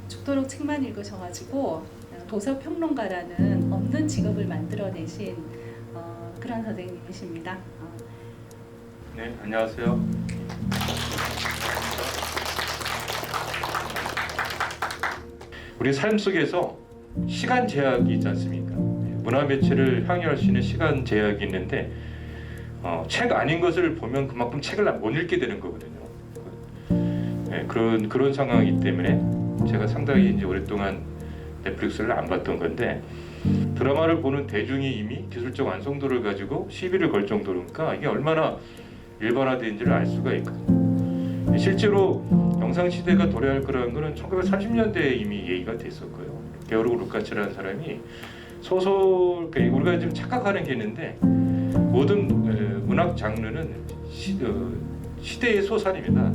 죽도록 책만 읽으셔가지고 도서평론가라는 없는 직업을 만들어내신 그런 선생님이십니다. 네, 안녕하세요. 우리 삶 속에서 시간 제약이 있지 않습니까? 문화 매체를 향유할 수 있는 시간 제약이 있는데 책 아닌 것을 보면 그만큼 책을 못 읽게 되는 거거든요. 네, 그런 상황이기 때문에 제가 상당히 이제 오랫동안 넷플릭스를 안 봤던 건데, 드라마를 보는 대중이 이미 기술적 완성도를 가지고 시비를 걸 정도니까 이게 얼마나 일반화된지를 알 수가 있거든요. 실제로 영상 시대가 도래할 거라는 것은 1930년대에 이미 얘기가 됐었고요. 게오르고 루카츠라는 사람이 소설, 우리가 지금 착각하는 게 있는데 모든 문학 장르는 시대의 소산입니다.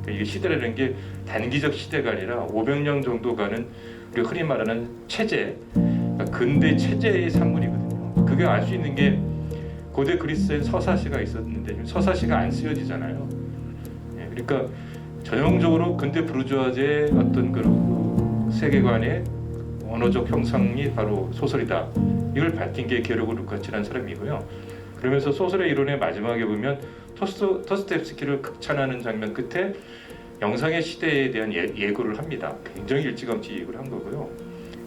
이게 시대라는 게 단기적 시대가 아니라 500년 정도 가는 우리가 흔히 말하는 체제, 근대 체제의 산물이거든요. 그게 알 수 있는 게 고대 그리스엔 서사시가 있었는데 지금 서사시가 안 쓰여지잖아요. 그러니까 전형적으로 근대 부르주아제의 어떤 그런 세계관의 언어적 형상이 바로 소설이다. 이걸 밝힌 게 게오르고 루카츠라는 사람이고요. 그러면서 소설의 이론의 마지막에 보면 토스토옙스키를 극찬하는 장면 끝에 영상의 시대에 대한 예고를 합니다. 굉장히 일찌감치 예고를 한 거고요.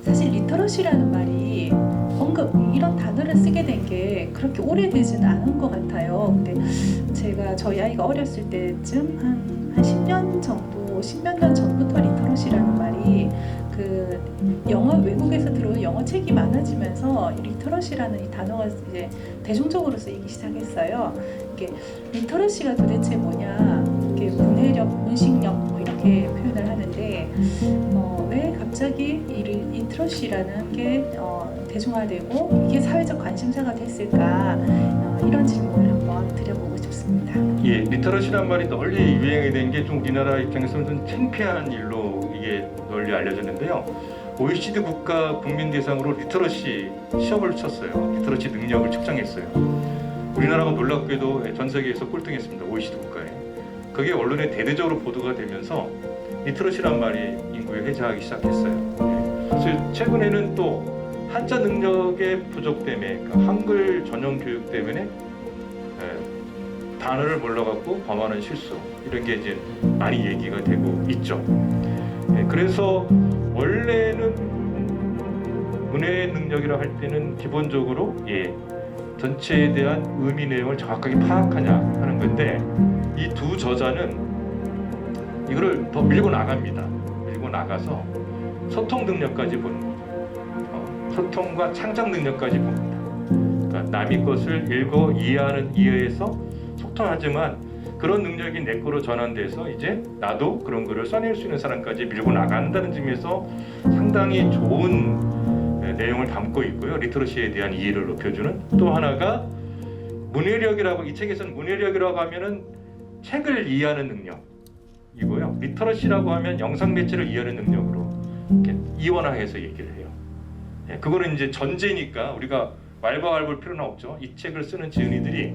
사실 리터러시라는 말이 언급 이런 단어를 쓰게 된 게 그렇게 오래되지는 않은 것 같아요. 근데 제가 저희 아이가 어렸을 때쯤 한 10년 정도, 10몇 년 전부터 리터러시라는 말이 영어 외국에서 들어온 영어 책이 많아지면서 리터러시라는 이 단어가 이제 대중적으로 쓰이기 시작했어요. 이게 리터러시가 도대체 뭐냐? 이게 문해력, 문식력 뭐 이렇게 표현을 하는데 왜 갑자기 이 리터러시라는 게 대중화되고 이게 사회적 관심사가 됐을까? 이런 질문을 한번 드려보고 싶습니다. 예, 리터러시란 말이 널리 유행이 된 게 좀 우리나라 입장에서는 좀 창피한 일로 이게 널리 알려졌는데요. OECD 국가 국민 대상으로 리터러시 시험을 쳤어요. 리터러시 능력을 측정했어요. 우리나라가 놀랍게도 전 세계에서 꼴등했습니다. OECD 국가에. 그게 언론에 대대적으로 보도가 되면서 리터러시란 말이 인구에 회자하기 시작했어요. 그래서 최근에는 또 한자 능력의 부족 때문에, 그러니까 한글 전용 교육 때문에 단어를 몰라갖고 범하는 실수, 이런 게 이제 많이 얘기가 되고 있죠. 그래서 원래는 문해 능력이라 할 때는 기본적으로 전체에 대한 의미 내용을 정확하게 파악하냐 하는 건데, 이 두 저자는 이거를 더 밀고 나갑니다. 밀고 나가서 소통 능력까지 보는 거죠. 소통과 창작 능력까지 봅니다. 그러니까 남의 것을 읽어 이해하는 이해에서 소통하지만 그런 능력이 내 거로 전환돼서 이제 나도 그런 거를 써낼 수 있는 사람까지 밀고 나간다는 점에서 상당히 좋은 내용을 담고 있고요. 리터러시에 대한 이해를 높여주는. 또 하나가 문해력이라고, 이 책에서는 문해력이라고 하면은 책을 이해하는 능력이고요. 리터러시라고 하면 영상 매체를 이해하는 능력으로 이렇게 이원화해서 얘기를 해요. 그거는 이제 전제니까 우리가 왈가왈부할 필요는 없죠. 이 책을 쓰는 지은이들이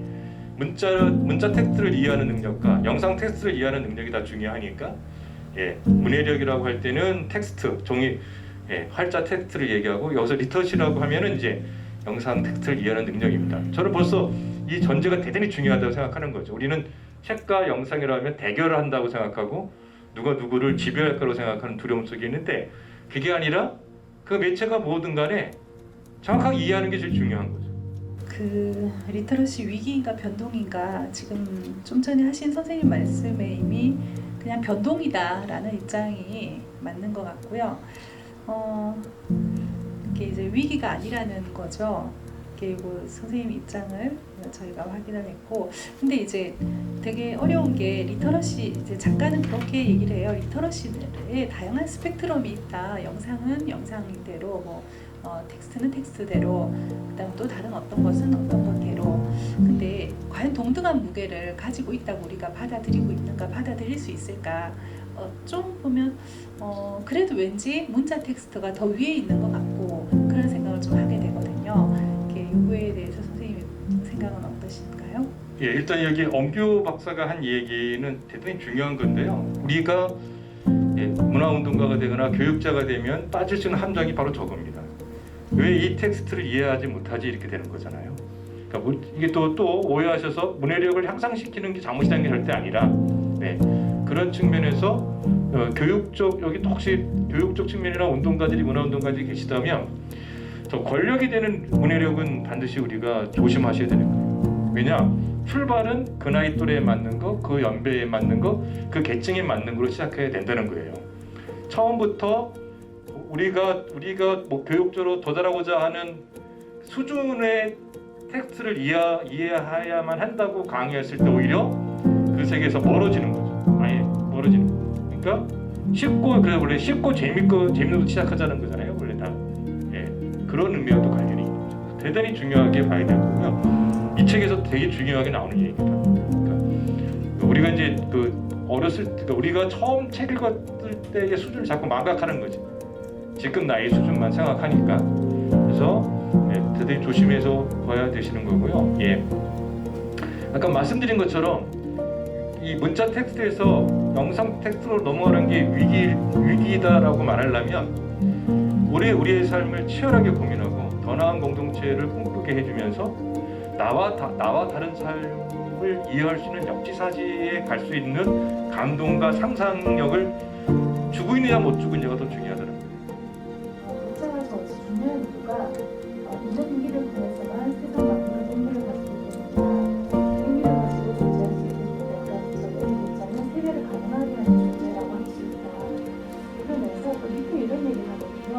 문자 텍스트를 이해하는 능력과 영상 텍스트를 이해하는 능력이 다 중요하니까 문해력이라고 할 때는 텍스트, 종이, 활자 텍스트를 얘기하고, 여기서 리터러시라고 하면은 이제 영상 텍스트를 이해하는 능력입니다. 저는 벌써 이 전제가 대단히 중요하다고 생각하는 거죠. 우리는 책과 영상이라면 대결을 한다고 생각하고 누가 누구를 지배할 거라고 생각하는 두려움 속에 있는데, 그게 아니라 그 매체가 뭐든 간에 정확하게 이해하는 게 제일 중요한 거죠. 리터러시 위기인가 변동인가, 지금 좀 전에 하신 선생님 말씀에 이미 그냥 변동이다라는 입장이 맞는 것 같고요. 이게 이제 위기가 아니라는 거죠. 그리고 선생님 입장을 저희가 확인을 했고, 근데 이제 되게 어려운 게 리터러시, 이제 작가는 그렇게 얘기를 해요. 리터러시에 다양한 스펙트럼이 있다. 영상은 영상대로, 텍스트는 텍스트대로, 그다음 또 다른 어떤 것은 어떤 것대로. 근데 과연 동등한 무게를 가지고 있다고 우리가 받아들이고 있는가, 받아들일 수 있을까? 좀 보면 그래도 왠지 문자 텍스트가 더 위에 있는 것 같고 그런 생각을 좀 하게 되거든요. 이거에 대해서 선생님 생각은 어떠신가요? 일단 여기 엄규 박사가 한 얘기는 대단히 중요한 건데요. 우리가 문화운동가가 되거나 교육자가 되면 빠질 수 있는 함정이 바로 저겁니다. 왜 이 텍스트를 이해하지 못하지 이렇게 되는 거잖아요. 그러니까 이게 또 오해하셔서 문해력을 향상시키는 게 잘못이라는 게 절대 아니라 네, 그런 측면에서 교육적 여기 또 혹시 교육적 측면이나 운동가들이 문화운동가들이 계시다면 저 권력이 되는 문해력은 반드시 우리가 조심하셔야 되는 거예요. 왜냐? 출발은 그 나이 또래에 맞는 거, 그 연배에 맞는 거, 그 계층에 맞는 거로 시작해야 된다는 거예요. 처음부터 우리가 뭐 교육적으로 도달하고자 하는 수준의 텍스트를 이해해야만 한다고 강의했을 때 오히려 그 세계에서 멀어지는 거죠. 아예 멀어지는 거. 그러니까 그래서 원래 쉽고 재밌는 것도 시작하자는 거잖아요. 원래 다. 예, 그런 의미와도 관련이 있는 거죠. 대단히 중요하게 봐야 될 거고요. 이 책에서 되게 중요하게 나오는 얘기입니다. 그러니까 우리가 이제 그러니까 우리가 처음 책 읽었을 때의 수준을 자꾸 망각하는 거지. 지금 나이 수준만 생각하니까. 그래서 대단히 조심해서 봐야 되시는 거고요. 예. 아까 말씀드린 것처럼 이 문자 텍스트에서 영상 텍스트로 넘어가는 게 위기다라고 말하려면 우리의 삶을 치열하게 고민하고 더 나은 공동체를 꿈꾸게 해주면서 나와 다른 삶을 이해할 수 있는 역지사지에 갈 수 있는 감동과 상상력을 주고 있느냐 못 주고 있느냐가 더 중요하다는 거예요. 문자가 더 중요한 이유가 인적 위기를 통해서만 세상 만물의 동물을 가지고 있습니다. 의미를 가지고 존재할 수 있는 내가 문자는 세계를 가능하게 하는 존재라고 할 수 있다. 그러면서 또 밑에 이런 얘기를 하거든요.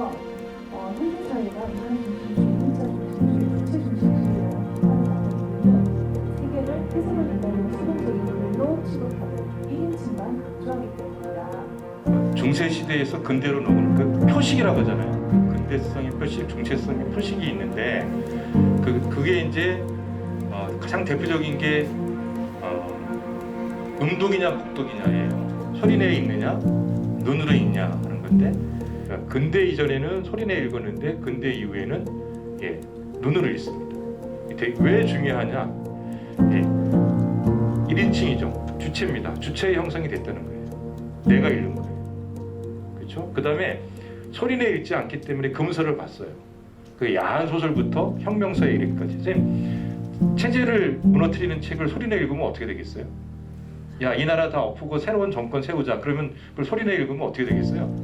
현대 사회가 인간 중심주의, 문자 중심주의, 구체 중심주의라는 비판을 받는 이유는 세계를 해석을 기다리는 수동적인 글로 취급하는 1인칭만 강조하기 때문이다. 중세 시대에서 근대로 넘은 그 표식이라고 하잖아요. 그 근대성의 표식, 중세성의 표식이 있는데 그게 이제 가장 대표적인 게 음독이냐 북독이냐예요. 소리내에 있느냐 눈으로 있냐 하는 건데 그러니까 근대 이전에는 소리내 읽었는데 근대 이후에는 눈으로 읽습니다. 왜 중요하냐? 1인칭이죠. 주체입니다. 주체의 형성이 됐다는 거예요. 내가 읽는 거예요. 그렇죠? 그 다음에 소리내 읽지 않기 때문에 금서를 봤어요. 그 야한 소설부터 혁명서에 이르기까지. 선생님, 체제를 무너뜨리는 책을 소리내 읽으면 어떻게 되겠어요? 야, 이 나라 다 엎고 새로운 정권 세우자. 그러면 그걸 소리내 읽으면 어떻게 되겠어요?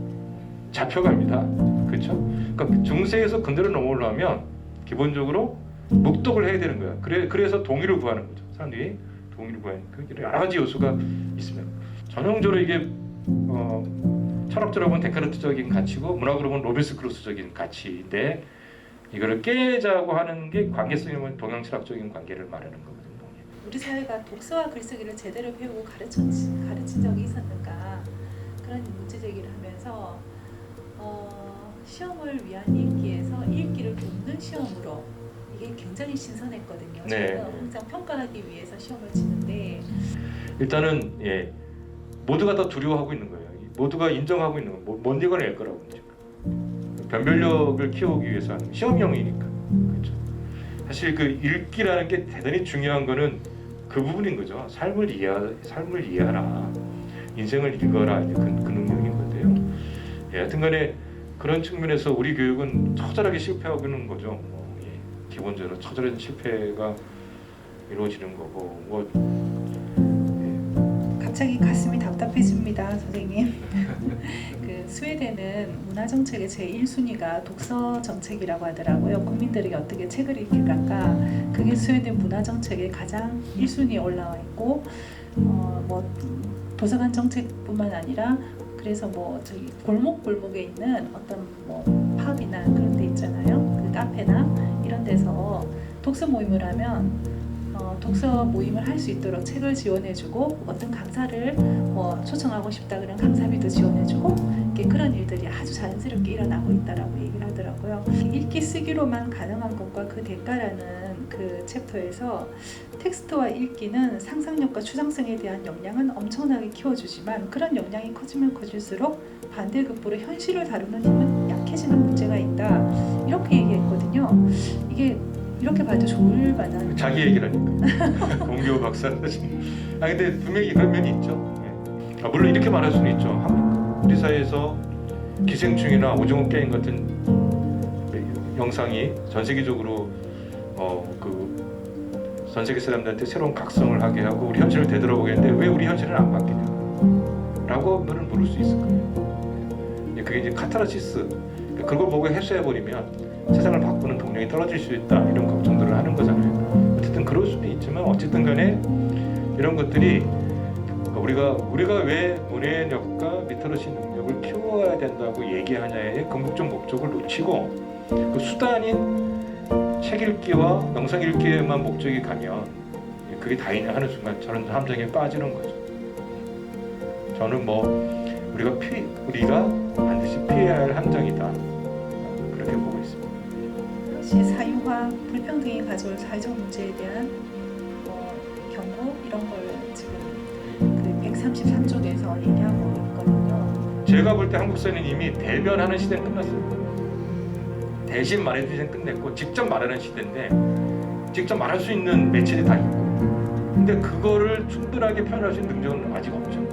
잡혀갑니다. 그렇죠? 그러니까 중세에서 근대로 넘어오려면 기본적으로 묵독을 해야 되는 거야. 그래서 동의를 구하는 거죠. 사람들이 동의를 구하니까 여러 가지 요소가 있습니다. 전형적으로 이게 철학적으로 보면 데카르트적인 가치고 문학으로 보면 로베스크루스적인 가치인데 이거를 깨자고 하는 게 관계성이 보면 동양철학적인 관계를 말하는 거거든요. 우리 사회가 독서와 글쓰기를 제대로 배우고 가르친 적이 있었는가 그런 문제 제기를 하면서 시험을 위한 읽기에서 읽기를 돕는 시험으로 이게 굉장히 신선했거든요. 네. 저는 항상 평가하기 위해서 시험을 치는데 일단은 모두가 다 두려워하고 있는 거예요. 모두가 인정하고 있는 거, 못 읽어낼 거라고 변별력을 키우기 위해서 하는 시험형이니까. 그렇죠. 사실 그 읽기라는 게 대단히 중요한 거는 그 부분인 거죠. 삶을 이해하라, 인생을 읽어라 이제 그 능력인 건데요. 하여튼간에 그런 측면에서 우리 교육은 처절하게 실패하고 있는 거죠. 기본적으로 처절한 실패가 이루어지는 거고 갑자기 가슴이 답답해집니다, 선생님. 그 스웨덴은 문화 정책의 제 1순위가 독서 정책이라고 하더라고요. 국민들이 어떻게 책을 읽을까? 그게 스웨덴 문화 정책의 가장 1순위에 올라와 있고, 뭐 도서관 정책뿐만 아니라 그래서 뭐 저기 골목골목에 있는 어떤 뭐 팝이나 그런 데 있잖아요. 그 카페나 이런 데서 독서 모임을 하면 독서 모임을 할 수 있도록 책을 지원해주고 어떤 강사를 뭐 초청하고 싶다 그러면 강사비도 지원해주고 그런 일들이 아주 자연스럽게 일어나고 있다라고 얘기를 하더라고요. 읽기 쓰기로만 가능한 것과 그 대가라는 그 챕터에서 텍스트와 읽기는 상상력과 추상성에 대한 역량은 엄청나게 키워주지만 그런 역량이 커지면 커질수록 반대급부로 현실을 다루는 힘은 약해지는 문제가 있다. 이렇게 얘기했거든요. 이게 이렇게 봐도 좋을 만한 자기 얘기라니까. 공교 박사는 근데 분명히 그런 면이 있죠. 물론 이렇게 말할 수는 있죠. 우리 사회에서 기생충이나 오징어 게임 같은 영상이 전 세계적으로 전 세계 사람들한테 새로운 각성을 하게 하고 우리 현실을 되돌아보게 했는데 왜 우리 현실은 안 바뀌냐? 라고 물을 수 있을 거예요. 그게 이제 카타르시스. 그걸 보고 해소해버리면 세상을 바꾸는 동력이 떨어질 수 있다. 이런 걱정들을 하는 거잖아요. 어쨌든 그럴 수도 있지만 어쨌든 간에 이런 것들이 우리가 왜 문해력과 리터러시 능력을 키워야 된다고 얘기하냐의 궁극적 목적을 놓치고 그 수단인 책 읽기와 영상 읽기에만 목적이 가면 그게 다이냐 하는 순간 저는 함정에 빠지는 거죠. 저는 우리가 반드시 피해야 할 함정이다 그렇게 보고 있습니다. 역시 사유화, 불평등이 가져올 사회적 문제에 대한 경고 이런 걸 지금 그 133쪽에서 얘기하고 있거든요. 제가 볼 때 한국 사회는 이미 대변하는 시대는 끝났어요. 대신 말해주는 시대는 끝냈고 직접 말하는 시대인데 직접 말할 수 있는 매체들이 다 있고 근데 그거를 충분하게 표현할 수 있는 능력은 아직 없죠.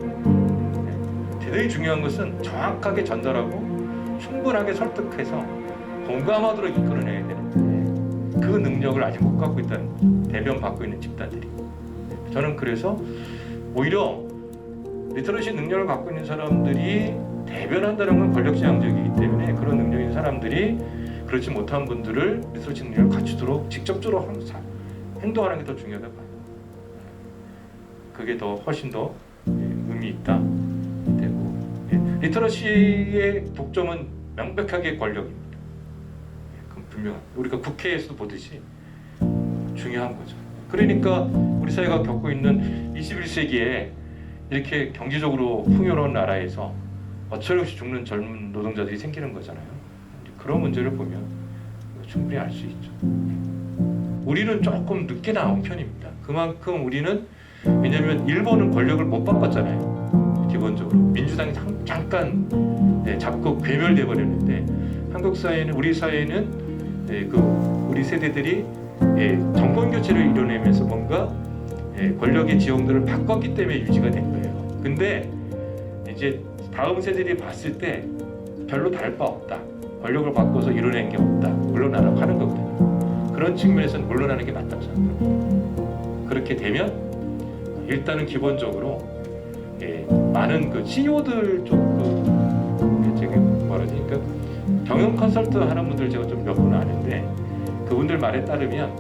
대단히 중요한 것은 정확하게 전달하고 충분하게 설득해서 공감하도록 이끌어내야 되는데 그 능력을 아직 못 갖고 있다는 대변 받고 있는 집단들이 저는 그래서 오히려 리터러시 능력을 갖고 있는 사람들이 대변한다는 건 권력지향적이기 때문에 그런 능력 있는 사람들이 그렇지 못한 분들을 리터러시 능력을 갖추도록 직접적으로 항상 행동하는 게 더 중요하다고 봐요. 그게 더 훨씬 더 의미 있다 되고 리터러시의 독점은 명백하게 권력입니다. 그건 분명한 우리가 국회에서도 보듯이 중요한 거죠. 그러니까 우리 사회가 겪고 있는 21세기에 이렇게 경제적으로 풍요로운 나라에서 어쩔없이 죽는 젊은 노동자들이 생기는 거잖아요. 그런 문제를 보면 충분히 알 수 있죠. 우리는 조금 늦게 나온 편입니다. 그만큼 우리는 왜냐하면 일본은 권력을 못 바꿨잖아요. 기본적으로 민주당이 잠깐 잡고 괴멸돼 버렸는데 한국 사회는 우리 사회는 우리 세대들이 정권 교체를 이뤄내면서 뭔가 권력의 지형들을 바꿨기 때문에 유지가 된 거예요. 근데 이제 다음 세대들이 봤을 때 별로 다를 바 없다. 권력을 바꿔서 이뤄낸 게 없다. 물러나라고 하는 거거든요. 그런 측면에서는 물러나는 게 맞다고 생각합니다. 그렇게 되면 일단은 기본적으로 많은 그 CEO들 쪽 제가 말하지 그러니까 경영 컨설트 하는 분들 제가 좀 몇 분 아는데 그분들 말에 따르면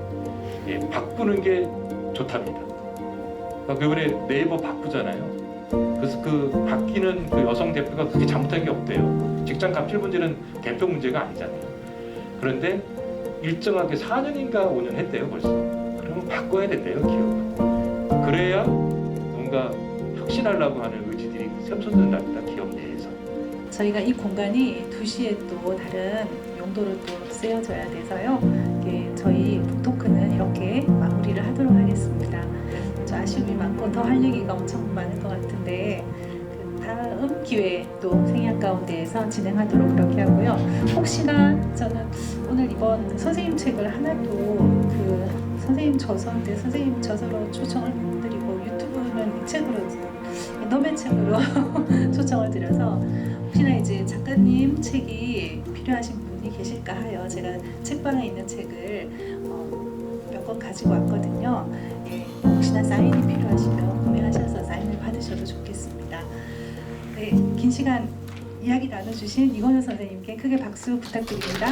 바꾸는 게 좋답니다. 그러니까 이번에 네이버 바꾸잖아요. 그래서 그 바뀌는 그 여성 대표가 그게 잘못한 게 없대요. 직장 갑질 문제는 대표 문제가 아니잖아요. 그런데 일정하게 4년인가 5년 했대요 벌써. 그러면 바꿔야 된대요 기업은. 그래야 뭔가 혁신하려고 하는 의지들이 샘솟는답니다 기업 내에서. 저희가 이 공간이 2시에 또 다른 용도로 또 쓰여져야 돼서요. 저희 북토크는 이렇게 마무리를 하도록 하겠습니다. 좀 아쉬움이 많고 더 할 얘기가 엄청 많을 것 같은데 다음 기회에 또 생약 가운데에서 진행하도록 그렇게 하고요. 혹시나 저는 오늘 이번 선생님 책을 하나도 그 선생님 저서인데 선생님 저서로 초청을 못 드리고 유튜브는 이 책으로 너의 책으로 초청을 드려서 혹시나 이제 작가님 책이 필요하신 분이 계실까 하여 제가 책방에 있는 책을 몇 권 가지고 왔거든요. 혹시나 사인이 필요하시면 구매하셔서 사인을 받으셔도 좋겠습니다. 네, 긴 시간 이야기 나눠주신 이건우 선생님께 크게 박수 부탁드립니다.